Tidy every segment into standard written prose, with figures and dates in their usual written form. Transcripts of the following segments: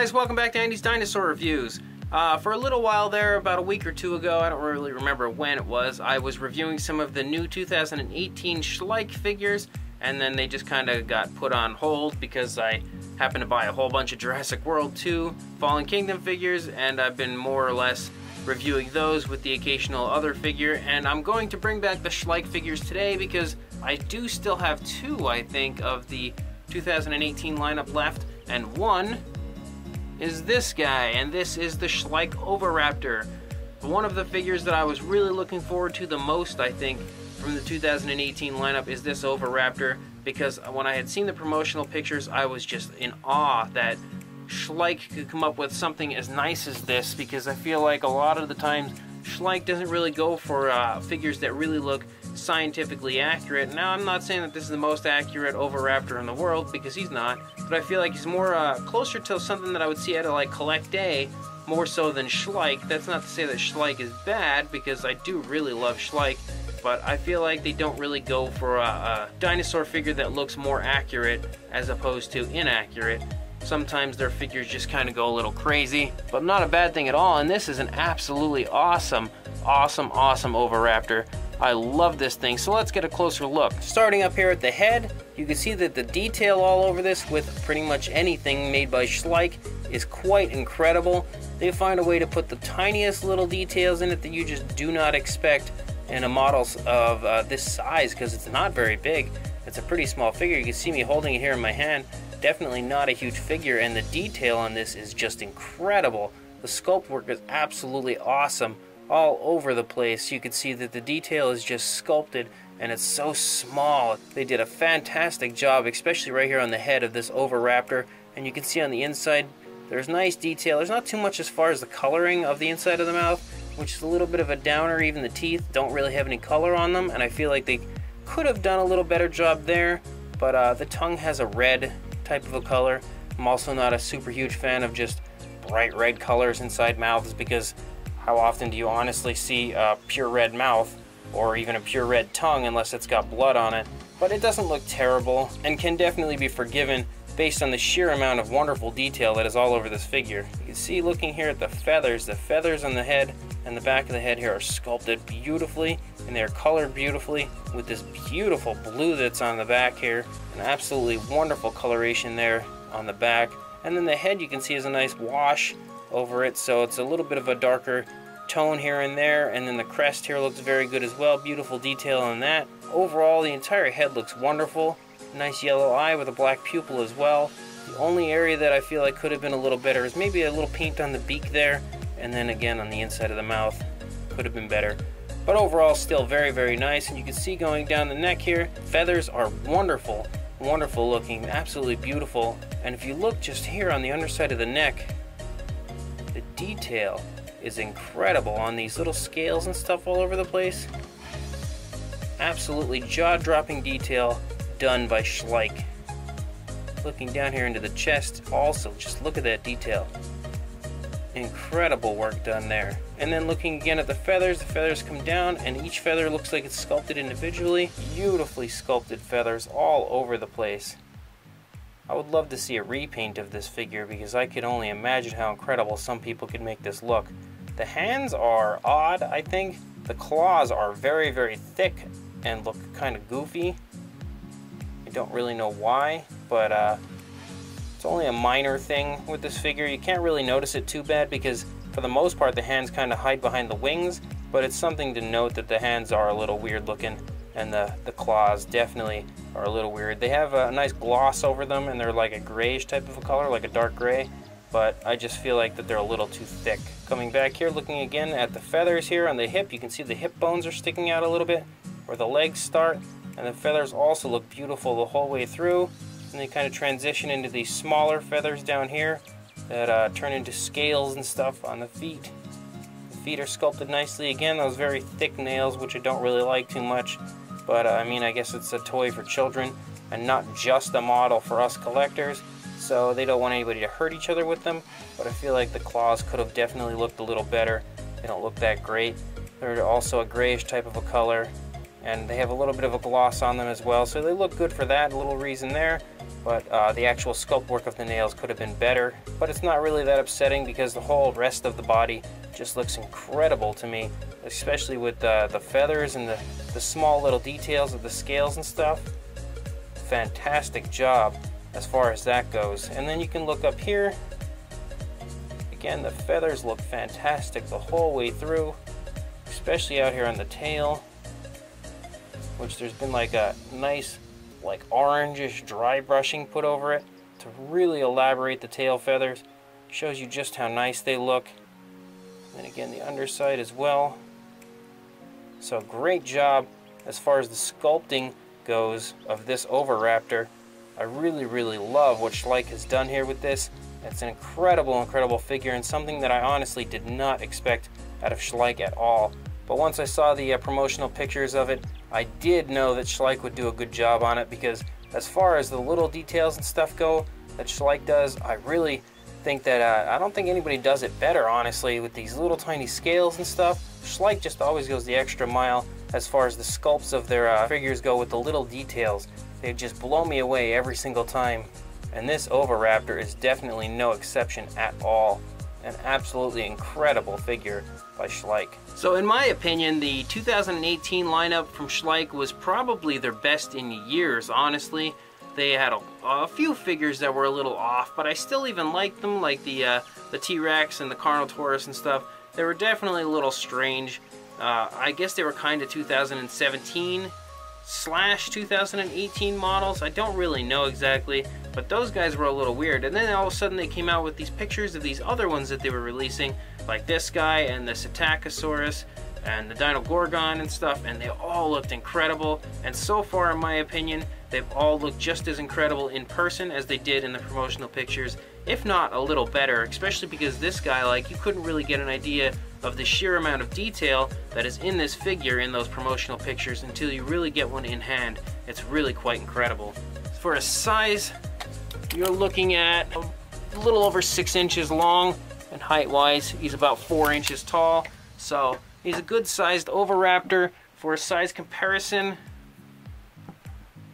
guys, welcome back to Andy's Dinosaur Reviews. For a little while there, about a week or two ago, I don't really remember when it was, I was reviewing some of the new 2018 Schleich figures, and then they just kind of got put on hold because I happened to buy a whole bunch of Jurassic World 2 Fallen Kingdom figures, and I've been more or less reviewing those with the occasional other figure. And I'm going to bring back the Schleich figures today because I do still have two, I think, of the 2018 lineup left, and one is this guy, and this is the Schleich Oviraptor. One of the figures that I was really looking forward to the most, I think, from the 2018 lineup is this Oviraptor, because when I had seen the promotional pictures, I was just in awe that Schleich could come up with something as nice as this, because I feel like a lot of the times Schleich doesn't really go for figures that really look scientifically accurate. Now, I'm not saying that this is the most accurate Oviraptor in the world, because he's not, but I feel like he's more closer to something that I would see at a like Collect Day, more so than Schleich. That's not to say that Schleich is bad, because I do really love Schleich, but I feel like they don't really go for a dinosaur figure that looks more accurate as opposed to inaccurate. Sometimes their figures just kind of go a little crazy, but not a bad thing at all. And this is an absolutely awesome Oviraptor. I love this thing, so let's get a closer look. Starting up here at the head, you can see that the detail all over this with pretty much anything made by Schleich is quite incredible. They find a way to put the tiniest little details in it that you just do not expect in a model of this size, because it's not very big. It's a pretty small figure. You can see me holding it here in my hand. Definitely not a huge figure, and the detail on this is just incredible. The sculpt work is absolutely awesome all over the place. You can see that the detail is just sculpted, and it's so small. They did a fantastic job, especially right here on the head of this Oviraptor, and you can see on the inside there's nice detail. There's not too much as far as the coloring of the inside of the mouth, which is a little bit of a downer. Even the teeth don't really have any color on them, and I feel like they could have done a little better job there, but the tongue has a red type of a color. I'm also not a super huge fan of just bright red colors inside mouths, because how often do you honestly see a pure red mouth or even a pure red tongue unless it's got blood on it? But it doesn't look terrible and can definitely be forgiven based on the sheer amount of wonderful detail that is all over this figure. You can see, looking here at the feathers on the head and the back of the head here are sculpted beautifully, and they're colored beautifully with this beautiful blue that's on the back here. An absolutely wonderful coloration there on the back. And then the head, you can see, is a nice wash over it, so it's a little bit of a darker tone here and there. And then the crest here looks very good as well. Beautiful detail on that. Overall, the entire head looks wonderful. Nice yellow eye with a black pupil as well. The only area that I feel like could have been a little better is maybe a little paint on the beak there, and then again on the inside of the mouth could have been better. But overall, still very nice. And you can see going down the neck here, feathers are wonderful looking, absolutely beautiful. And if you look just here on the underside of the neck, the detail is incredible on these little scales and stuff all over the place. Absolutely jaw-dropping detail done by Schleich. Looking down here into the chest also, just look at that detail. Incredible work done there. And then looking again at the feathers come down, and each feather looks like it's sculpted individually. Beautifully sculpted feathers all over the place. I would love to see a repaint of this figure, because I could only imagine how incredible some people could make this look. The hands are odd, I think. The claws are very thick and look kind of goofy. I don't really know why, but it's only a minor thing with this figure. You can't really notice it too bad, because for the most part the hands kind of hide behind the wings, but it's something to note that the hands are a little weird looking, and the claws definitely are a little weird. They have a nice gloss over them, and they're like a grayish type of a color, like a dark gray, but I just feel like that they're a little too thick. Coming back here, looking again at the feathers here on the hip, you can see the hip bones are sticking out a little bit where the legs start, and the feathers also look beautiful the whole way through. And they kind of transition into these smaller feathers down here that turn into scales and stuff on the feet. The feet are sculpted nicely. Again, those very thick nails, which I don't really like too much, but I mean, I guess it's a toy for children and not just a model for us collectors, so they don't want anybody to hurt each other with them. But I feel like the claws could have definitely looked a little better. They don't look that great. They're also a grayish type of a color, and they have a little bit of a gloss on them as well, so they look good for that, a little reason there. But the actual sculpt work of the nails could have been better, but it's not really that upsetting because the whole rest of the body just looks incredible to me, especially with the feathers and the small little details of the scales and stuff. Fantastic job as far as that goes. And then you can look up here. Again, the feathers look fantastic the whole way through, especially out here on the tail, which there's been like a nice like orangish dry brushing put over it to really elaborate the tail feathers. Shows you just how nice they look. And again, the underside as well. So great job as far as the sculpting goes of this Oviraptor. I really love what Schleich has done here with this. It's an incredible figure, and something that I honestly did not expect out of Schleich at all. But once I saw the promotional pictures of it, I did know that Schleich would do a good job on it, because as far as the little details and stuff go that Schleich does, I really think that I don't think anybody does it better, honestly, with these little tiny scales and stuff. Schleich just always goes the extra mile as far as the sculpts of their figures go with the little details. They just blow me away every single time. And this Oviraptor is definitely no exception at all. An absolutely incredible figure by Schleich. So in my opinion, the 2018 lineup from Schleich was probably their best in years, honestly. They had a few figures that were a little off, but I still even liked them, like the T-Rex and the Carnotaurus and stuff. They were definitely a little strange. I guess they were kind of 2017/2018 models. I don't really know exactly, but those guys were a little weird. And then all of a sudden they came out with these pictures of these other ones that they were releasing, like this guy and the Psittacosaurus and the Dinogorgon and stuff, and they all looked incredible. And so far, in my opinion, they've all looked just as incredible in person as they did in the promotional pictures, if not a little better, especially because this guy, like, you couldn't really get an idea of the sheer amount of detail that is in this figure in those promotional pictures until you really get one in hand. It's really quite incredible. For a size, you're looking at a little over 6 inches long, and height-wise, he's about 4 inches tall. So he's a good-sized Oviraptor. For a size comparison,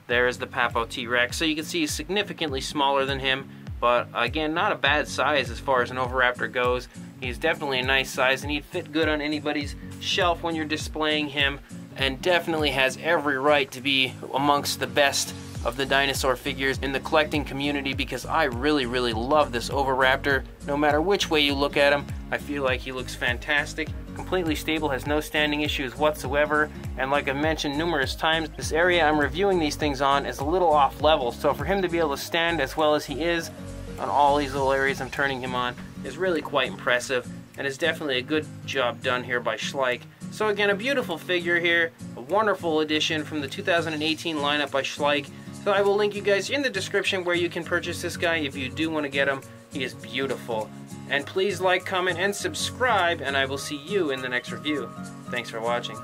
there's the Papo T-Rex. So you can see he's significantly smaller than him, but again, not a bad size as far as an Oviraptor goes. He's definitely a nice size, and he'd fit good on anybody's shelf when you're displaying him, and definitely has every right to be amongst the best of the dinosaur figures in the collecting community, because I really love this Oviraptor. No matter which way you look at him, I feel like he looks fantastic. Completely stable, has no standing issues whatsoever, and like I mentioned numerous times, this area I'm reviewing these things on is a little off level, so for him to be able to stand as well as he is on all these little areas I'm turning him on is really quite impressive, and is definitely a good job done here by Schleich. So again, a beautiful figure here, a wonderful addition from the 2018 lineup by Schleich. So I will link you guys in the description where you can purchase this guy if you do want to get him. He is beautiful. And please like, comment, and subscribe, and I will see you in the next review. Thanks for watching.